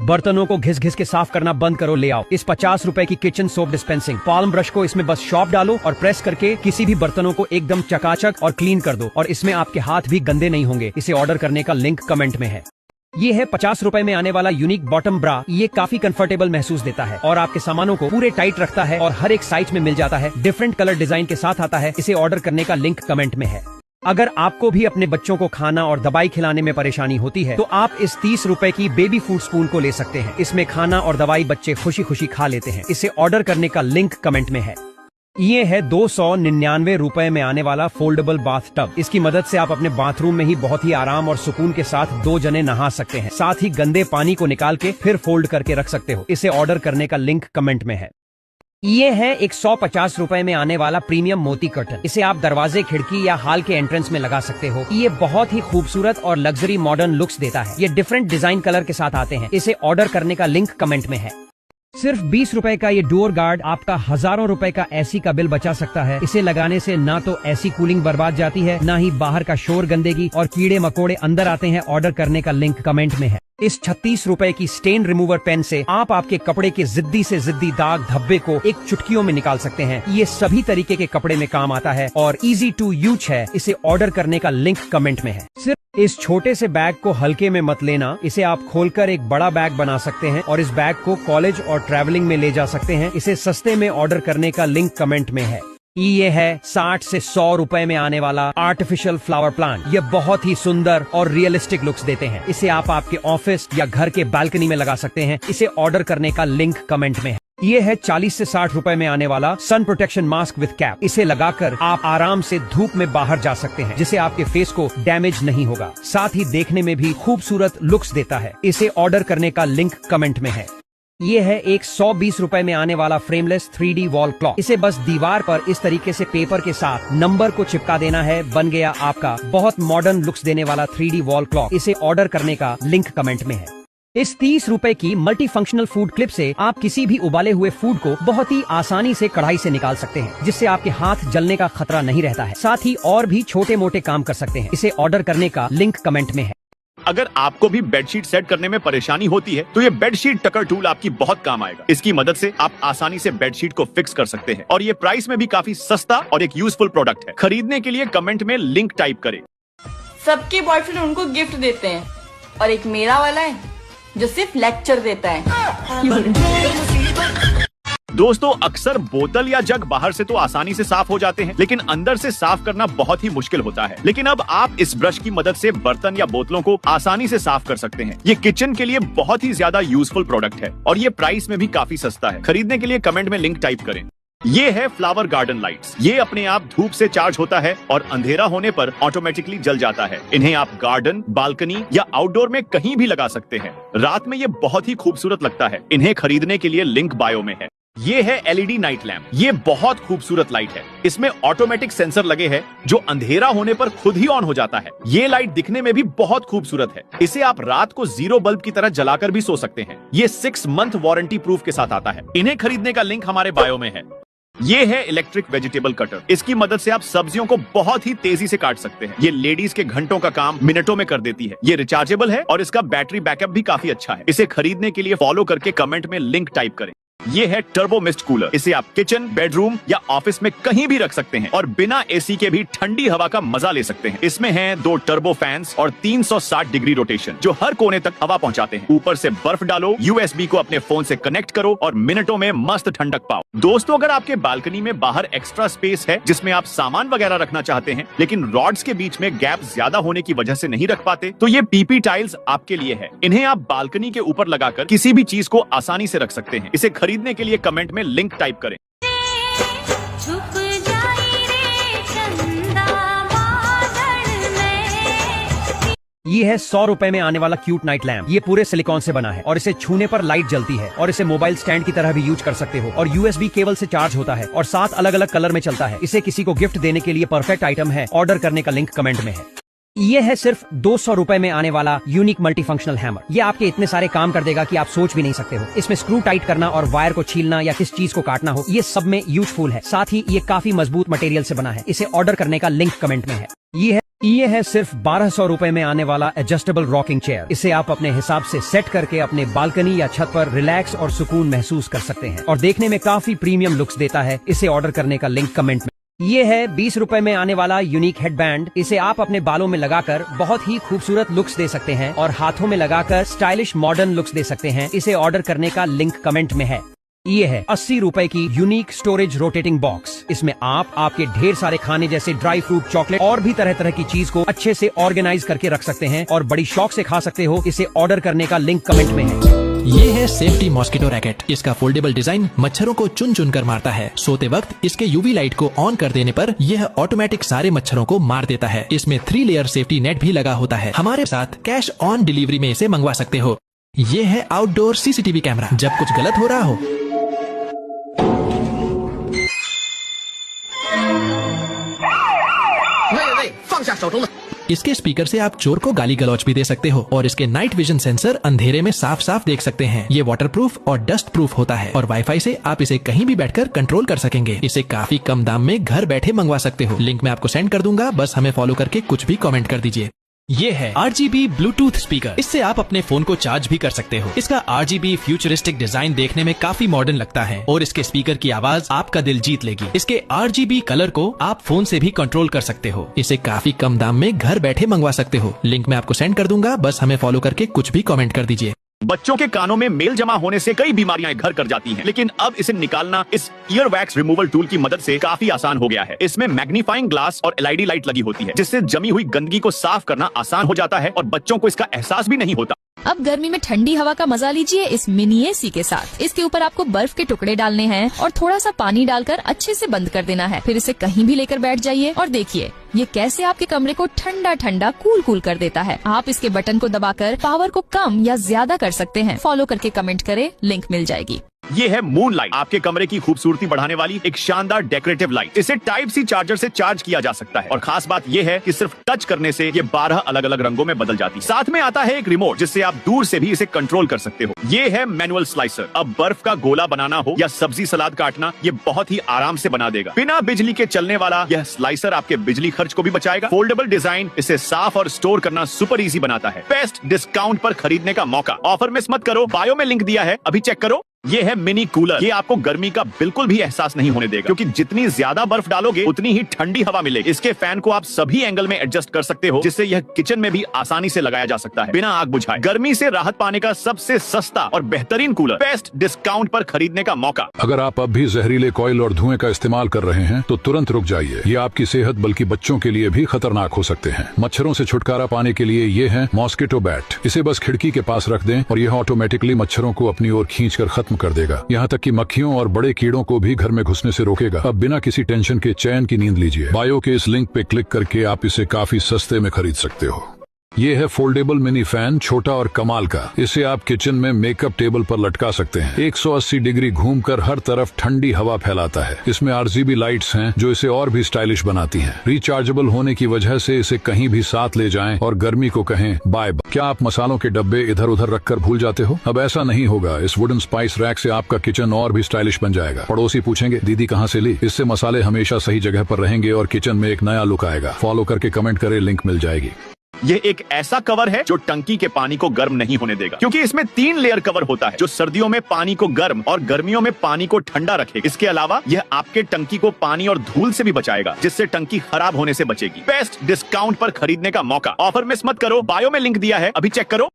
बर्तनों को घिस घिस के साफ करना बंद करो, ले आओ इस 50 रुपए की kitchen soap dispensing palm brush को। इसमें बस शॉप डालो और प्रेस करके किसी भी बर्तनों को एकदम चकाचक और क्लीन कर दो, और इसमें आपके हाथ भी गंदे नहीं होंगे। इसे ऑर्डर करने का लिंक कमेंट में है। ये है 50 रुपए में आने वाला यूनिक बॉटम ब्रा। ये काफी कंफर्टेबल महसूस देता है और आपके सामानों को पूरे टाइट रखता है और हर एक साइज में मिल जाता है। डिफरेंट कलर डिजाइन के साथ आता है। इसे ऑर्डर करने का लिंक कमेंट में है। अगर आपको भी अपने बच्चों को खाना और दवाई खिलाने में परेशानी होती है तो आप इस 30 रुपए की बेबी फूड स्पून को ले सकते हैं। इसमें खाना और दवाई बच्चे खुशी खुशी खा लेते हैं। इसे ऑर्डर करने का लिंक कमेंट में है। ये है 299 रुपए में आने वाला फोल्डेबल बाथ टब। इसकी मदद से आप अपने बाथरूम में ही बहुत ही आराम और सुकून के साथ 2 जने नहा सकते हैं। साथ ही गंदे पानी को निकाल के फिर फोल्ड करके रख सकते हो। इसे ऑर्डर करने का लिंक कमेंट में है। ये है 150 रुपए में आने वाला प्रीमियम मोती कर्टन। इसे आप दरवाजे, खिड़की या हॉल के एंट्रेंस में लगा सकते हो। ये बहुत ही खूबसूरत और लग्जरी मॉडर्न लुक्स देता है। ये डिफरेंट डिजाइन कलर के साथ आते हैं। इसे ऑर्डर करने का लिंक कमेंट में है। सिर्फ 20 रुपए का ये डोर गार्ड आपका हजारों रुपए का एसी का बिल बचा सकता है। इसे लगाने से ना तो एसी कूलिंग बर्बाद जाती है, ना ही बाहर का शोर, गंदगी और कीड़े मकोड़े अंदर आते हैं। ऑर्डर करने का लिंक कमेंट में है। इस 36 रुपए की स्टेन रिमूवर पेन से आप आपके कपड़े के जिद्दी से जिद्दी दाग धब्बे को एक चुटकियों में निकाल सकते हैं। ये सभी तरीके के कपड़े में काम आता है और इजी टू यूज है। इसे ऑर्डर करने का लिंक कमेंट में है। सिर्फ इस छोटे से बैग को हल्के में मत लेना। इसे आप खोलकर एक बड़ा बैग बना सकते हैं और इस बैग को कॉलेज और ट्रैवलिंग में ले जा सकते हैं। इसे सस्ते में ऑर्डर करने का लिंक कमेंट में है। ये है 60 से 100 रुपए में आने वाला आर्टिफिशियल फ्लावर प्लांट। ये बहुत ही सुंदर और रियलिस्टिक लुक्स देते हैं। इसे आप आपके ऑफिस या घर के बालकनी में लगा सकते हैं। इसे ऑर्डर करने का लिंक कमेंट में है। ये है 40 से 60 रुपए में आने वाला sun protection mask with cap. इसे लगाकर आप आराम से धूप में बाहर जा सकते हैं, जिससे आपके फेस को डैमेज नहीं होगा। साथ ही देखने में भी खूबसूरत लुक्स देता है। इसे ऑर्डर करने का लिंक कमेंट में है। ये है एक 120 रुपए में आने वाला फ्रेमलेस 3D वॉल क्लॉक। इसे बस दीवार पर इस तरीके से पेपर के साथ नंबर को चिपका देना है। बन गया आपका बहुत मॉडर्न लुक्स देने वाला 3D वॉल क्लॉक। इसे ऑर्डर करने का लिंक कमेंट में है। इस 30 रुपए की मल्टी फंक्शनल फूड क्लिप से आप किसी भी उबाले हुए फूड को बहुत ही आसानी से कढ़ाई से निकाल सकते हैं, जिससे आपके हाथ जलने का खतरा नहीं रहता है। साथ ही और भी छोटे मोटे काम कर सकते हैं। इसे ऑर्डर करने का लिंक कमेंट में है। अगर आपको भी बेडशीट सेट करने में परेशानी होती है तो ये बेडशीट टकर टूल आपकी बहुत काम आएगा। इसकी मदद से आप आसानी से बेडशीट को फिक्स कर सकते हैं और ये प्राइस में भी काफी सस्ता और एक यूजफुल प्रोडक्ट है। खरीदने के लिए कमेंट में लिंक टाइप करें। सबके बॉयफ्रेंड उनको गिफ्ट देते हैं और एक मेरा वाला है जो सिर्फ लेक्चर देता है। दोस्तों, अक्सर बोतल या जग बाहर से तो आसानी से साफ हो जाते हैं, लेकिन अंदर से साफ करना बहुत ही मुश्किल होता है। लेकिन अब आप इस ब्रश की मदद से बर्तन या बोतलों को आसानी से साफ कर सकते हैं। ये किचन के लिए बहुत ही ज्यादा यूजफुल प्रोडक्ट है और ये प्राइस में भी काफी सस्ता है। खरीदने के लिए कमेंट में लिंक टाइप करें। ये है फ्लावर गार्डन लाइट्स। ये अपने आप धूप से चार्ज होता है और अंधेरा होने पर ऑटोमेटिकली जल जाता है। इन्हें आप गार्डन, बालकनी या आउटडोर में कहीं भी लगा सकते हैं। रात में ये बहुत ही खूबसूरत लगता है। इन्हें खरीदने के लिए लिंक बायो में है। ये है LED नाइट लैम्प। ये बहुत खूबसूरत लाइट है। इसमें ऑटोमेटिक सेंसर लगे हैं जो अंधेरा होने पर खुद ही ऑन हो जाता है। ये लाइट दिखने में भी बहुत खूबसूरत है। इसे आप रात को जीरो बल्ब की तरह जलाकर भी सो सकते हैं। ये 6 मंथ वारंटी प्रूफ के साथ आता है। इन्हें खरीदने का लिंक हमारे बायो में है। ये है इलेक्ट्रिक वेजिटेबल कटर। इसकी मदद से आप सब्जियों को बहुत ही तेजी से काट सकते हैं। ये लेडीज के घंटों का काम मिनटों में कर देती है। ये रिचार्जेबल है और इसका बैटरी बैकअप भी काफी अच्छा है। इसे खरीदने के लिए फॉलो करके कमेंट में लिंक टाइप करें। ये है टर्बो मिस्ट कूलर। इसे आप किचन, बेडरूम या ऑफिस में कहीं भी रख सकते हैं और बिना एसी के भी ठंडी हवा का मजा ले सकते हैं। इसमें हैं 2 टर्बो फैंस और 360 डिग्री रोटेशन जो हर कोने तक हवा पहुंचाते हैं। ऊपर से बर्फ डालो, USB को अपने फोन से कनेक्ट करो और मिनटों में मस्त ठंडक पाओ। दोस्तों, अगर आपके बालकनी में बाहर एक्स्ट्रा स्पेस है जिसमें आप सामान वगैरह रखना चाहते हैं, लेकिन रॉड्स के बीच में गैप ज्यादा होने की वजह से नहीं रख पाते, तो ये PP टाइल्स आपके लिए है। इन्हें आप बालकनी के ऊपर लगाकर किसी भी चीज को आसानी से रख सकते हैं। इसे खरीदने के लिए कमेंट में लिंक टाइप करें। ये है 100 रुपए में आने वाला क्यूट नाइट लैम्प। ये पूरे सिलिकॉन से बना है और इसे छूने पर लाइट जलती है और इसे मोबाइल स्टैंड की तरह भी यूज कर सकते हो और USB केबल से चार्ज होता है और 7 अलग अलग कलर में चलता है। इसे किसी को गिफ्ट देने के लिए परफेक्ट आइटम है। ऑर्डर करने का लिंक कमेंट में है। ये है सिर्फ 200 रुपए में आने वाला यूनिक मल्टी फंक्शनल हैमर। ये आपके इतने सारे काम कर देगा कि आप सोच भी नहीं सकते हो। इसमें स्क्रू टाइट करना और वायर को छीलना या किस चीज को काटना हो, ये सब में यूजफुल है। साथ ही ये काफी मजबूत मटेरियल से बना है। इसे ऑर्डर करने का लिंक कमेंट में है। ये है ये है सिर्फ 1200 रुपए में आने वाला एडजस्टेबल रॉकिंग चेयर। इसे आप अपने हिसाब से सेट करके अपने बालकनी या छत पर रिलैक्स और सुकून महसूस कर सकते हैं और देखने में काफी प्रीमियम लुक्स देता है। इसे ऑर्डर करने का लिंक कमेंट में। ये है 20 रुपए में आने वाला यूनिक हेडबैंड। इसे आप अपने बालों में लगाकर बहुत ही खूबसूरत लुक्स दे सकते हैं और हाथों में लगाकर स्टाइलिश मॉडर्न लुक्स दे सकते हैं। इसे ऑर्डर करने का लिंक कमेंट में है। ये है 80 रुपए की यूनिक स्टोरेज रोटेटिंग बॉक्स। इसमें आप आपके ढेर सारे खाने जैसे ड्राई फ्रूट, चॉकलेट और भी तरह तरह की चीज को अच्छे से ऑर्गेनाइज करके रख सकते हैं और बड़ी शौक से खा सकते हो। इसे ऑर्डर करने का लिंक कमेंट में है। ये है सेफ्टी मॉस्किटो रैकेट। इसका फोल्डेबल डिजाइन मच्छरों को चुन चुन कर मारता है। सोते वक्त इसके यूवी लाइट को ऑन कर देने पर यह ऑटोमेटिक सारे मच्छरों को मार देता है। इसमें 3 लेयर सेफ्टी नेट भी लगा होता है। हमारे साथ कैश ऑन डिलीवरी में इसे मंगवा सकते हो। ये है आउटडोर सीसीटीवी कैमरा। जब कुछ गलत हो रहा हो इसके स्पीकर से आप चोर को गाली गलौज भी दे सकते हो और इसके नाइट विजन सेंसर अंधेरे में साफ साफ देख सकते हैं। ये वाटरप्रूफ और डस्ट प्रूफ होता है और वाईफाई से आप इसे कहीं भी बैठकर कंट्रोल कर सकेंगे। इसे काफी कम दाम में घर बैठे मंगवा सकते हो। लिंक मैं आपको सेंड कर दूंगा, बस हमें फॉलो करके कुछ भी कमेंट कर दीजिए। ये है RGB ब्लूटूथ स्पीकर। इससे आप अपने फोन को चार्ज भी कर सकते हो। इसका RGB फ्यूचरिस्टिक डिजाइन देखने में काफी मॉडर्न लगता है और इसके स्पीकर की आवाज आपका दिल जीत लेगी। इसके RGB कलर को आप फोन से भी कंट्रोल कर सकते हो। इसे काफी कम दाम में घर बैठे मंगवा सकते हो। लिंक मैं आपको सेंड कर दूंगा, बस हमें फॉलो करके कुछ भी कमेंट कर दीजिए। बच्चों के कानों में मेल जमा होने से कई बीमारियां घर कर जाती हैं, लेकिन अब इसे निकालना इस ईयर वैक्स रिमूवल टूल की मदद से काफी आसान हो गया है। इसमें मैग्नीफाइंग ग्लास और LED लाइट लगी होती है, जिससे जमी हुई गंदगी को साफ करना आसान हो जाता है और बच्चों को इसका एहसास भी नहीं होता। अब गर्मी में ठंडी हवा का मजा लीजिए इस मिनी AC के साथ। इसके ऊपर आपको बर्फ के टुकड़े डालने हैं और थोड़ा सा पानी डालकर अच्छे से बंद कर देना है। फिर इसे कहीं भी लेकर बैठ जाइए और देखिए ये कैसे आपके कमरे को ठंडा ठंडा कूल कर देता है। आप इसके बटन को दबाकर पावर को कम या ज्यादा कर सकते हैं। फॉलो करके कमेंट करें, लिंक मिल जाएगी। ये है मून लाइट, आपके कमरे की खूबसूरती बढ़ाने वाली एक शानदार डेकोरेटिव लाइट। इसे टाइप C चार्जर से चार्ज किया जा सकता है और खास बात ये है कि सिर्फ टच करने से ये 12 अलग अलग रंगों में बदल जाती है। साथ में आता है एक रिमोट, जिससे आप दूर से भी इसे कंट्रोल कर सकते हो। ये है मैनुअल स्लाइसर। अब बर्फ का गोला बनाना हो या सब्जी सलाद काटना, ये बहुत ही आराम से बना देगा। बिना बिजली के चलने वाला यह स्लाइसर आपके बिजली खर्च को भी बचाएगा। फोल्डेबल डिजाइन इसे साफ और स्टोर करना सुपर इजी बनाता है। बेस्ट डिस्काउंट पर खरीदने का मौका। ऑफर मिस मत करो, बायो में लिंक दिया है, अभी चेक करो। ये है मिनी कूलर। ये आपको गर्मी का बिल्कुल भी एहसास नहीं होने देगा, क्योंकि जितनी ज्यादा बर्फ डालोगे उतनी ही ठंडी हवा मिलेगी। इसके फैन को आप सभी एंगल में एडजस्ट कर सकते हो, जिससे यह किचन में भी आसानी से लगाया जा सकता है बिना आग बुझाए। गर्मी से राहत पाने का सबसे सस्ता और बेहतरीन कूलर। बेस्ट डिस्काउंट पर खरीदने का मौका। अगर आप अब भी जहरीले कॉइल और धुएं का इस्तेमाल कर रहे हैं तो तुरंत रुक जाइए। ये आपकी सेहत बल्कि बच्चों के लिए भी खतरनाक हो सकते हैं। मच्छरों से छुटकारा पाने के लिए ये है मॉस्किटो बैट। इसे बस खिड़की के पास रख दें और यह ऑटोमेटिकली मच्छरों को अपनी ओर खींचकर खत्म कर देगा। यहाँ तक कि मक्खियों और बड़े कीड़ों को भी घर में घुसने से रोकेगा। अब बिना किसी टेंशन के चैन की नींद लीजिए। बायो के इस लिंक पे क्लिक करके आप इसे काफी सस्ते में खरीद सकते हो। ये है फोल्डेबल मिनी फैन, छोटा और कमाल का। इसे आप किचन में मेकअप टेबल पर लटका सकते हैं। 180 डिग्री घूमकर हर तरफ ठंडी हवा फैलाता है। इसमें RGB लाइट्स हैं जो इसे और भी स्टाइलिश बनाती हैं। रिचार्जेबल होने की वजह से इसे कहीं भी साथ ले जाएं और गर्मी को कहें बाय बाय। क्या आप मसालों के डब्बे इधर उधर रखकर भूल जाते हो? अब ऐसा नहीं होगा। इस वुडन स्पाइस रैक से आपका किचन और भी स्टाइलिश बन जाएगा। पड़ोसी पूछेंगे दीदी कहाँ से ली? इससे मसाले हमेशा सही जगह पर रहेंगे और किचन में एक नया लुक आएगा। फॉलो करके कमेंट करें, लिंक मिल जाएगी। यह एक ऐसा कवर है जो टंकी के पानी को गर्म नहीं होने देगा, क्योंकि इसमें 3 लेयर कवर होता है जो सर्दियों में पानी को गर्म और गर्मियों में पानी को ठंडा रखेगा। इसके अलावा यह आपके टंकी को पानी और धूल से भी बचाएगा, जिससे टंकी खराब होने से बचेगी। बेस्ट डिस्काउंट पर खरीदने का मौका। ऑफर मिस मत करो, बायो में लिंक दिया है, अभी चेक करो।